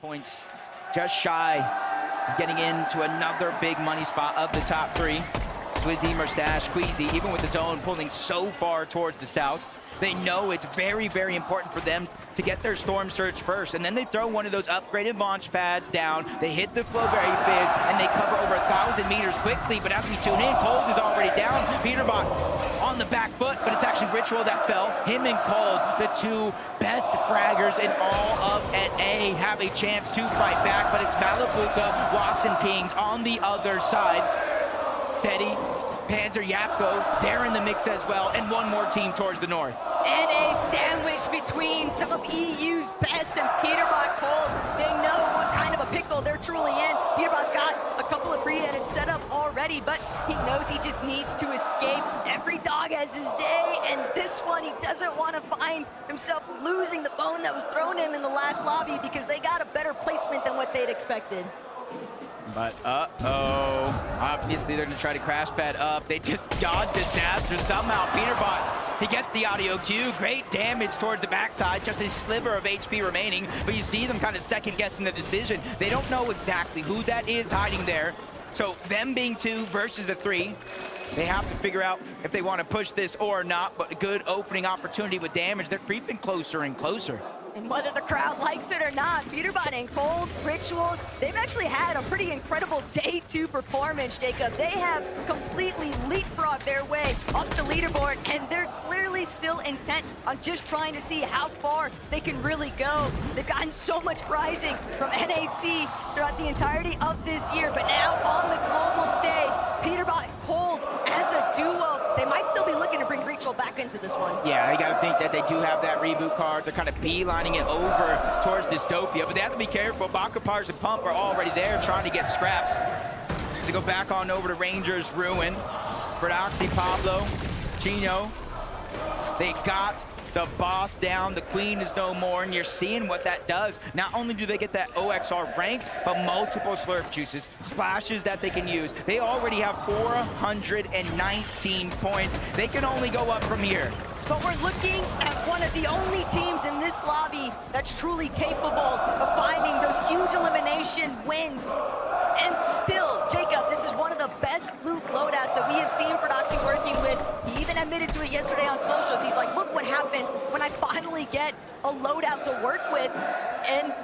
points, just shy of getting into another big money spot of the top three. Swizzy, Merstach, Queasy, even with the zone pulling so far towards the south, they know it's very, very important for them to get their Storm Surge first. And then they throw one of those upgraded launch pads down. They hit the Flowberry Fizz, and they cover over 1,000 meters quickly. But as we tune in, Cold is already down. Peterbot on the back foot, but it's actually Ritual that fell. Him and Cold, the two best fraggers in all of NA, have a chance to fight back. But it's Malabuka, Watson, Pings on the other side. Seti, Panzer, Yapko, they're in the mix as well, and one more team towards the north. And a sandwich between some of EU's best and Peterbot Cold. They know what kind of a pickle they're truly in. Peterbot's got a couple of pre-edits set up already, but he knows he just needs to escape. Every dog has his day, and this one, he doesn't want to find himself losing the bone that was thrown him in the last lobby because they got a better placement than what they'd expected. But obviously they're gonna try to crash pad up. They just dodge disaster somehow. Peterbot, he gets the audio cue. Great damage towards the backside, just a sliver of HP remaining. But you see them kind of second guessing the decision. They don't know exactly who that is hiding there. So them being 2 versus the 3, they have to figure out if they want to push this or not. But a good opening opportunity with damage. They're creeping closer and closer. And whether the crowd likes it or not, Peterbot and Cold, Ritual, they've actually had a pretty incredible day 2 performance, Jacob. They have completely leapfrogged their way up the leaderboard, and they're clearly still intent on just trying to see how far they can really go. They've gotten so much prizing from NAC throughout the entirety of this year, but now on the global stage, Peterbot, Cold, as a duo, they might still be looking to bring Ritual back into this one. Yeah, you gotta think that they do have that reboot card. They're kind of beelining it over towards Dystopia, but they have to be careful. Bakapars and Pump are already there trying to get scraps. To go back on over to Rangers Ruin. Prodoxy, Pablo, Chino. They got the boss down. The queen is no more, and you're seeing what that does. Not only do they get that OXR rank, but multiple slurp juices, splashes that they can use. They already have 419 points. They can only go up from here. But we're looking at one of the only teams in this lobby that's truly capable of finding those huge elimination wins. And still, Jacob, this is one of the best loot loadouts that we have seen Prodoxy working with. He even admitted to it yesterday on socials. He's like, look what happens when I finally get a loadout to work with. And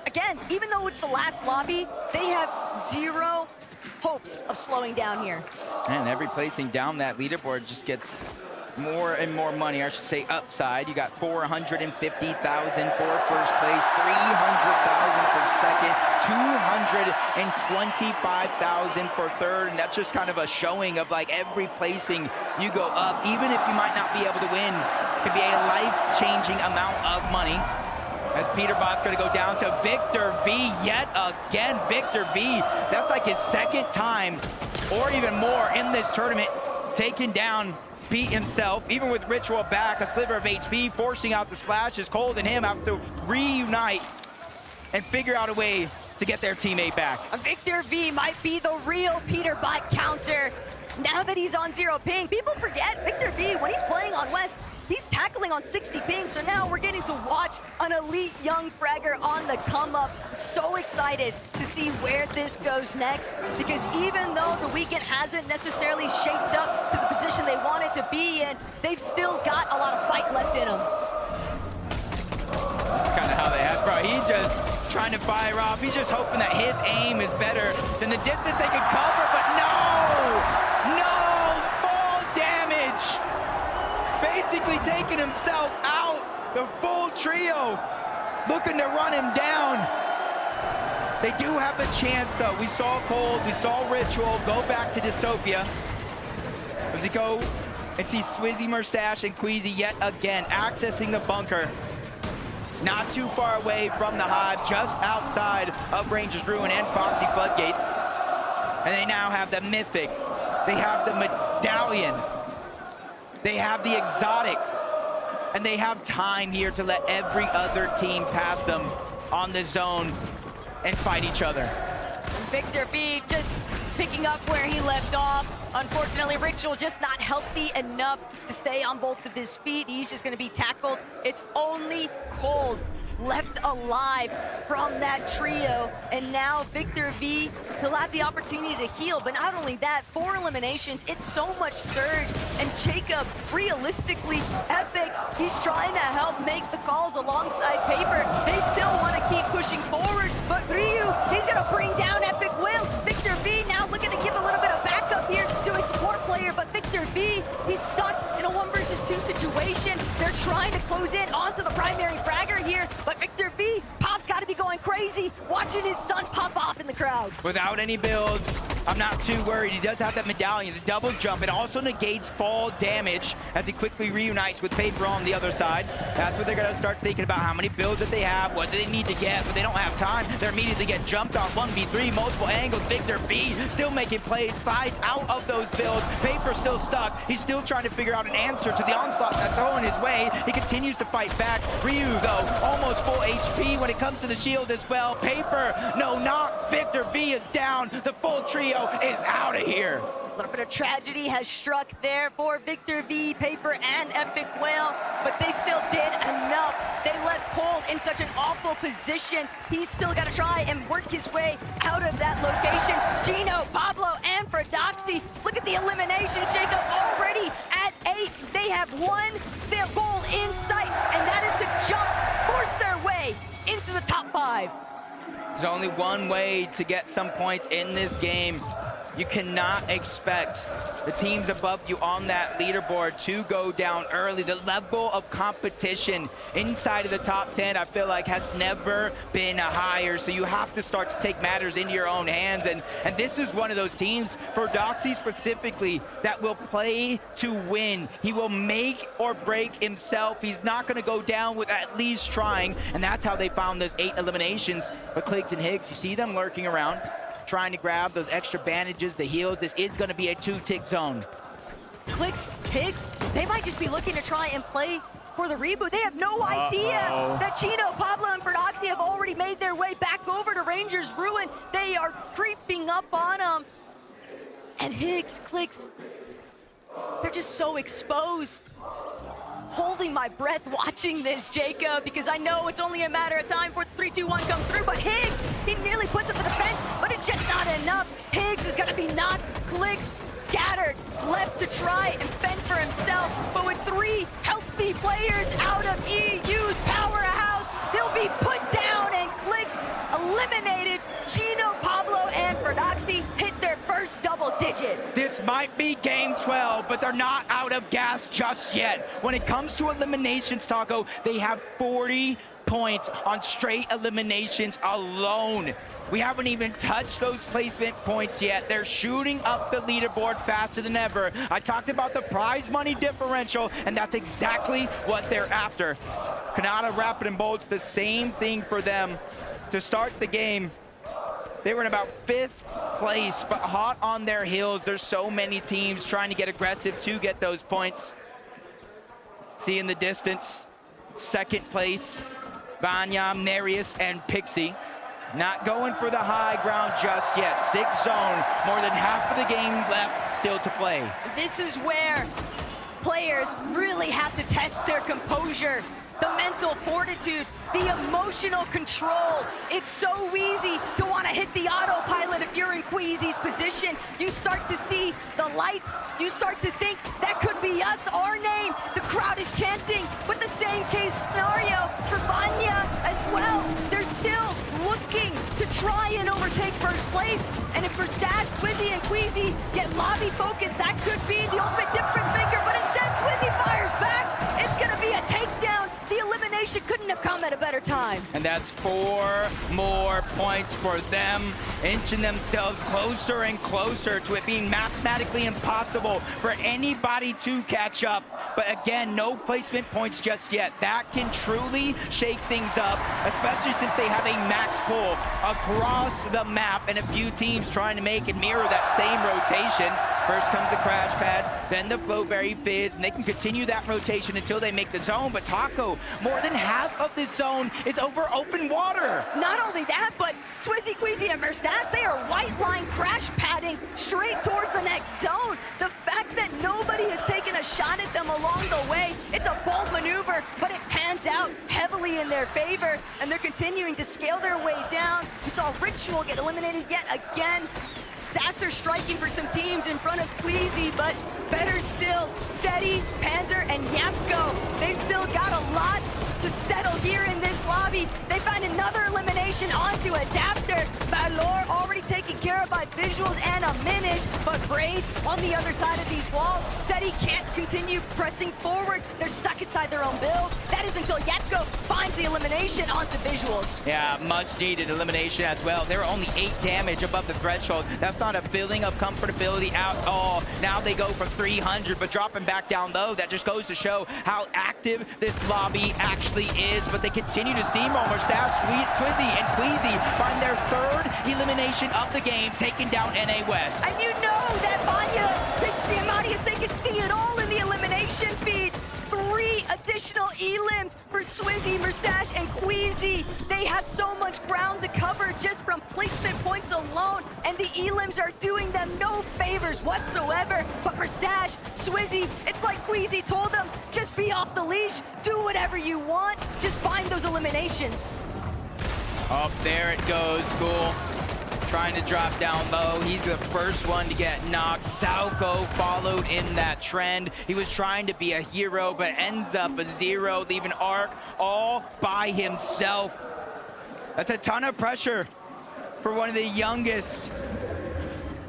again, even though it's the last lobby, they have 0 hopes of slowing down here. And every placing down that leaderboard just gets more and more money, I should say upside. You got 450,000 for first place, 300,000 for second, 225,000 for third, and that's just kind of a showing of like every placing you go up, even if you might not be able to win, could be a life-changing amount of money. As Peterbot's gonna go down to Victor V yet again. Victor V, that's like his second time or even more in this tournament, taking down Pete himself, even with Ritual back, a sliver of HP, forcing out the splashes. Cold and him have to reunite and figure out a way to get their teammate back. Victor V might be the real Peterbot counter. Now that he's on 0 ping, people forget Victor V, when he's playing on West, he's tackling on 60 ping, so now we're getting to watch an elite young fragger on the come up. So excited to see where this goes next, because even though the weekend hasn't necessarily shaped up to the position they wanted to be in, they've still got a lot of fight left in them. That's kind of how they have, bro. He just trying to fire off. He's just hoping that his aim is better than the distance they can cover, but no! No! Fall damage! Basically taking himself out. The full trio looking to run him down. They do have the chance, though. We saw Cold, we saw Ritual go back to Dystopia. Does he go and see Swizzy, Merstach, and Queasy yet again, accessing the bunker. Not too far away from the hive, just outside of Rangers Ruin and Foxy Floodgates. And they now have the Mythic. They have the Medallion. They have the Exotic. And they have time here to let every other team pass them on the zone and fight each other. Victor V just picking up where he left off. Unfortunately, Ritual just not healthy enough to stay on both of his feet. He's just gonna be tackled. It's only Cold left alive from that trio. And now Victor V, he'll have the opportunity to heal, but not only that, 4 eliminations, it's so much surge. And Jacob, realistically, Epic, he's trying to help make the calls alongside Paper. They still want to keep pushing forward, but Ryu, he's going to bring down Epic Will. Victor V now looking to give a little bit of backup here to a support player, but Victor V, he's stuck in a 1 versus 2 situation. They're trying to close in onto the primary fragger here, but Victor V, Pop's got to be going crazy, watching his son pop off in the crowd. Without any builds, I'm not too worried. He does have that medallion, the double jump. It also negates fall damage as he quickly reunites with Paper on the other side. That's what they're going to start thinking about, how many builds that they have, what do they need to get, but they don't have time. They're immediately getting jumped on 1v3, multiple angles. Victor V still making plays, slides out of those builds. Paper still stuck. He's still trying to figure out an answer to the onslaught that's thrown his way. He continues to fight back. Ryu, though, almost full HP when it comes to the shield as well. Paper, no knock. Victor V is down. The full trio is out of here. A little bit of tragedy has struck there for Victor V, Paper, and Epic Whale, but they still did enough. They left Cold in such an awful position. He's still got to try and work his way out of that location. Gino, Pablo, and Fradoxy, look at the elimination. Jacob already at 8. They have won their goal in sight, and that is to jump, force their way into the top 5. There's only one way to get some points in this game. You cannot expect the teams above you on that leaderboard to go down early. The level of competition inside of the top 10, I feel like, has never been higher. So you have to start to take matters into your own hands. And this is one of those teams, for Doxy specifically, that will play to win. He will make or break himself. He's not going to go down with at least trying. And that's how they found those 8 eliminations. But Kligs and Higgs, you see them lurking around, trying to grab those extra bandages, the heals. This is going to be a 2-tick zone. Kligs, Higgs, they might just be looking to try and play for the reboot. They have no idea that Chino, Pablo, and Fradoxy have already made their way back over to Rangers Ruin. They are creeping up on them. And Higgs, Kligs, they're just so exposed. Holding my breath watching this, Jacob, because I know it's only a matter of time before 3, 2, 1 comes through, but Higgs, he nearly puts up the defense, but it's just not enough. Higgs is gonna be knocked, Kligs scattered, left to try and fend for himself, but with 3 healthy players out of EU's powerhouse, they'll be put down, and Kligs eliminated. Gino, Pablo, and Fradoxy hit their first double digit. This might be Game 12, but they're not out of gas just yet. When it comes to eliminations, Taco, they have 40 points on straight eliminations alone. We haven't even touched those placement points yet. They're shooting up the leaderboard faster than ever. I talked about the prize money differential, and that's exactly what they're after. Canada, Rapid, and Bolt's the same thing for them. To start the game, they were in about 5th place, but hot on their heels. There's so many teams trying to get aggressive to get those points. See in the distance, 2nd place, Vanya, Nereus, and Pixie. Not going for the high ground just yet. 6th zone, more than half of the game left still to play. This is where players really have to test their composure, the mental fortitude, the emotional control. It's so easy to want to hit the autopilot if you're in Queasy's position. You start to see the lights. You start to think, that could be us, our name. The crowd is chanting, but the same case scenario for Vanya as well. They're still looking to try and overtake first place. And if Merstach, Swizzy, and Queasy get lobby focused, that could be the ultimate difference maker. But instead, Swizzy fires back. It's going to be a takedown. The elimination couldn't have come at a better time. And that's 4 more points for them, inching themselves closer and closer to it being mathematically impossible for anybody to catch up. But again, no placement points just yet. That can truly shake things up, especially since they have a max pull across the map and a few teams trying to make and mirror that same rotation. First comes the crash pad, then the Flowberry Fizz, and they can continue that rotation until they make the zone. But Taco, more than half of this zone is over open water. Not only that, but Swizzy, Queasy, and Merstach, they are white line crash padding straight towards the next zone. The fact that nobody has taken a shot at them along the way, it's a bold maneuver, but it pans pans out heavily in their favor, and they're continuing to scale their way down. We saw Ritual get eliminated yet again. Saster striking for some teams in front of Queasy, but better still, Seti, Panzer, and Yapko. They've still got a lot to settle here in this lobby. They find another elimination onto Adapter. Valor already taken care of by Visuals and a Minish, but Braids on the other side of these walls. Seti can't continue pressing forward. They're stuck inside their own build. That is until Yapko finds the elimination onto Visuals. Yeah, much needed elimination as well. They were only 8 damage above the threshold. That's not a feeling of comfortability at all. Now they go from 300, but dropping back down low. That just goes to show how active this lobby actually is, but they continue to steamroll. Merstach, Swizzy, and Queasy find their 3rd elimination of the game, taking down NA West. And you know that Vanya, Pixie, and Marius, they can see it all in the elimination feed. 3 additional elims for Swizzy, Merstach, and Queasy. They have so much ground to cover just from placement points alone, and the elims are doing them no favors whatsoever. But Merstach, Swizzy, it's like Queasy told them, just be off the leash, do whatever you want, just find those eliminations. Up there it goes, School. Trying to drop down low. He's the first one to get knocked. Sauko followed in that trend. He was trying to be a hero, but ends up a 0, leaving Arc all by himself. That's a ton of pressure for one of the youngest,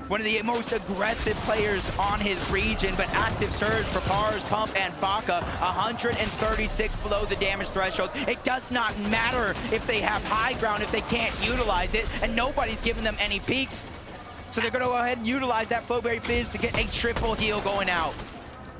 one of the most aggressive players on his region, but active surge for Pars, Pump, and Baka, 136 below the damage threshold. It does not matter if they have high ground if they can't utilize it, and nobody's giving them any peaks. So they're gonna go ahead and utilize that Flowberry Fizz to get a triple heal going out.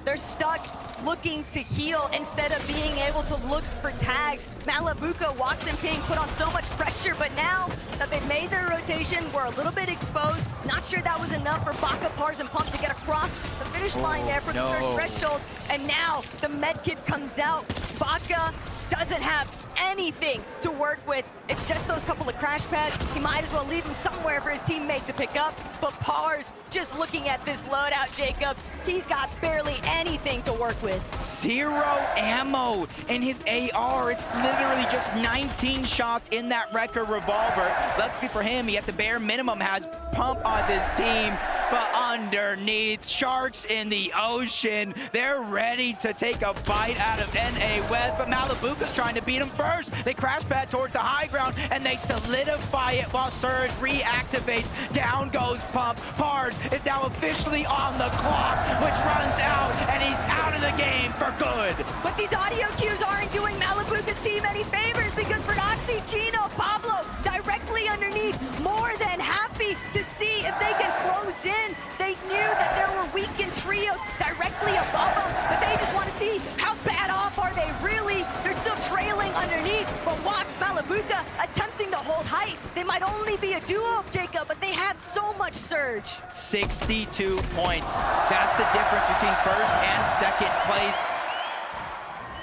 They're stuck looking to heal instead of being able to look for tags. Malabuka, Wax, and Ping put on so much pressure, but now that they've made their rotation, we're a little bit exposed. Not sure that was enough for Baka, Pars, and Pump to get across the finish line there for the third threshold. And now the med kit comes out. Baka doesn't have anything to work with. It's just those couple of crash pads. He might as well leave them somewhere for his teammate to pick up. But Pars, just looking at this loadout, Jacob, he's got barely anything to work with. 0 ammo in his AR. It's literally just 19 shots in that Wrecker revolver. Luckily for him, he at the bare minimum has Pump on his team. But underneath, sharks in the ocean. They're ready to take a bite out of NA West, but Malabuka's trying to beat him first. They crash pad towards the high ground, and they solidify it while Surge reactivates. Down goes Pump. Pars is now officially on the clock, which runs out, and he's out of the game for good. But these audio cues aren't doing Malabuka's team any favors, because Prodoxy, Gino, Pablo directly underneath, more than happy to see if they can close in. They knew that there were weakened trios directly above them, but they just want to see how bad off are they really. They're still trailing underneath, but Wax, Malabuka attempting to hold height. They might only be a duo, Jacob, but they have so much surge. 62 points. That's the difference between first and second place.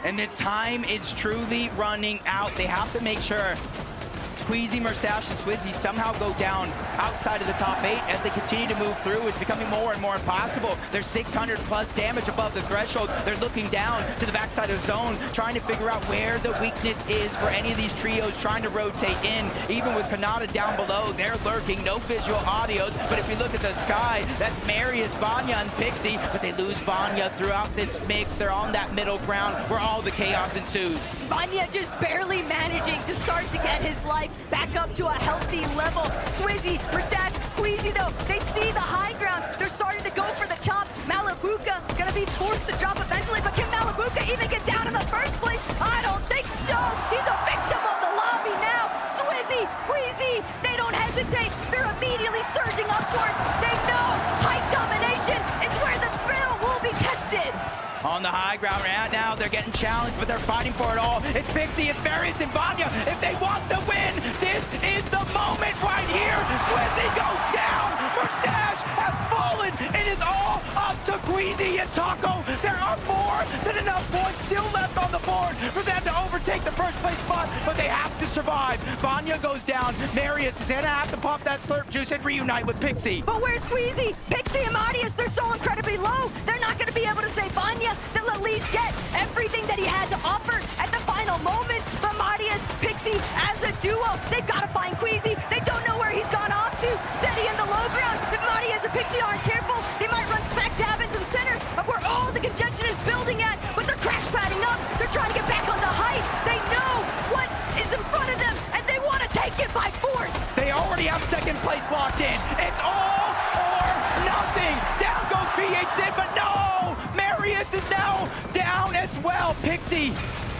And the time is truly running out. They have to make sure Queasy, Merstach, and Swizzy somehow go down outside of the top 8 as they continue to move through. It's becoming more and more impossible. They're 600 plus damage above the threshold. They're looking down to the backside of the zone, trying to figure out where the weakness is for any of these trios trying to rotate in. Even with Kanata down below, they're lurking, no visual audios. But if you look at the sky, that's Marius, Vanya, and Pixie, but they lose Vanya throughout this mix. They're on that middle ground where all the chaos ensues. Vanya just barely managing to start to get his life back up to a healthy level. Swizzy, Merstach, Queasy though, they see the high ground. They're starting to go for the chop. Malabuka gonna be forced to drop eventually, but can Malabuka even get down in the first place? I don't think so. He's a victim of the lobby now. Swizzy, Queasy, they don't hesitate. They're immediately surging upwards. They know height domination is where the thrill will be tested. On the high ground right now, they're getting challenged, but they're fighting for it all. It's Pixie, it's Marius, and Vanya. If they want the win, this is the moment right here. Swizzy goes down. Merstach has fallen. It is all up to Queasy and Taco. There are more than enough points still left on the board for them to overtake the first place spot, but they have to survive. Vanya goes down. Marius is gonna have to pop that slurp juice and reunite with Pixie. But where's Queasy? Pixie and Marius, they're so incredibly low. They're not gonna be able to save Vanya. They'll at least get everything that he had to offer at the final final moments. But Marius, Pixie as a duo, they've got to find Queasy. They don't know where he's gone off to. Seti in the low ground. If Marius and Pixie aren't careful, they might run smack dab into the center of where all the congestion is building at. But they're crash padding up. They're trying to get back on the height. They know what is in front of them, and they want to take it by force. They already have second place locked in. It's all or nothing. Down goes PH Sid, but no! Marius is now down as well. Pixie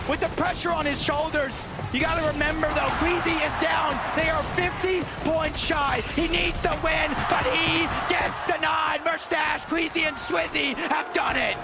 with the pressure on his shoulders. You gotta remember though, Queasy is down. They are 50 points shy. He needs to win, but he gets denied. Merstach, Queasy, and Swizzy have done it.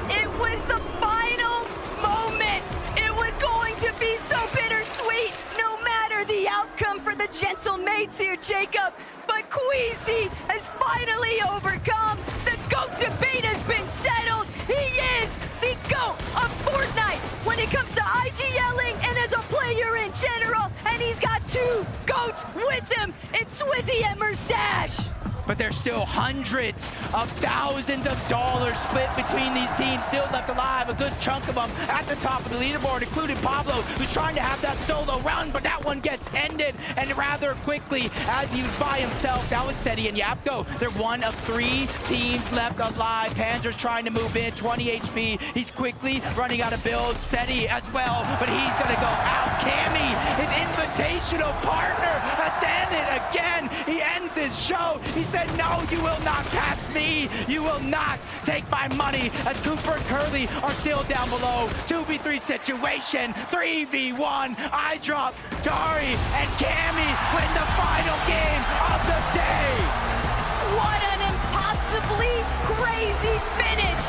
It was the final moment. It was going to be so bittersweet, no matter the outcome for the gentle mates here, Jacob. But Queasy has finally overcome. The GOAT debate has been settled. He is the GOAT of Fortnite when it comes to IGLing and as a player in general. And he's got two GOATs with him. It's Swizzy and Merstach. But there's still hundreds of thousands of dollars split between these teams still left alive. A good chunk of them at the top of the leaderboard, including Pablo, who's trying to have that solo run, but that one gets ended and rather quickly as he was by himself. Now it's Seti and Yapko. They're one of 3 teams left alive. Panzer's trying to move in, 20 HP. He's quickly running out of builds. Seti as well, but he's gonna go out. Cammy, his invitational partner, has done it again. He ends his show. He said, no, you will not pass me. You will not take my money, as Cooper and Curly are still down below. 2v3 situation, 3v1. I drop Dari and Cammy win the final game of the day. What an impossibly crazy finish.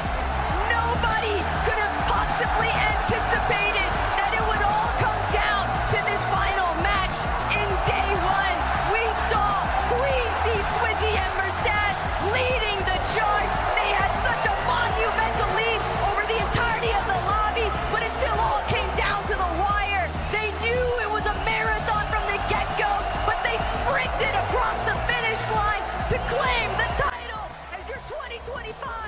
Nobody could have possibly anticipated that it would all come down to this final match in day 1. We saw Queasy, Swizzy, and Merstach leading the charge. They had such a monumental lead over the entirety of the lobby, but it still all came down to the wire. They knew it was a marathon from the get-go, but they sprinted across the finish line to claim the title as your 2025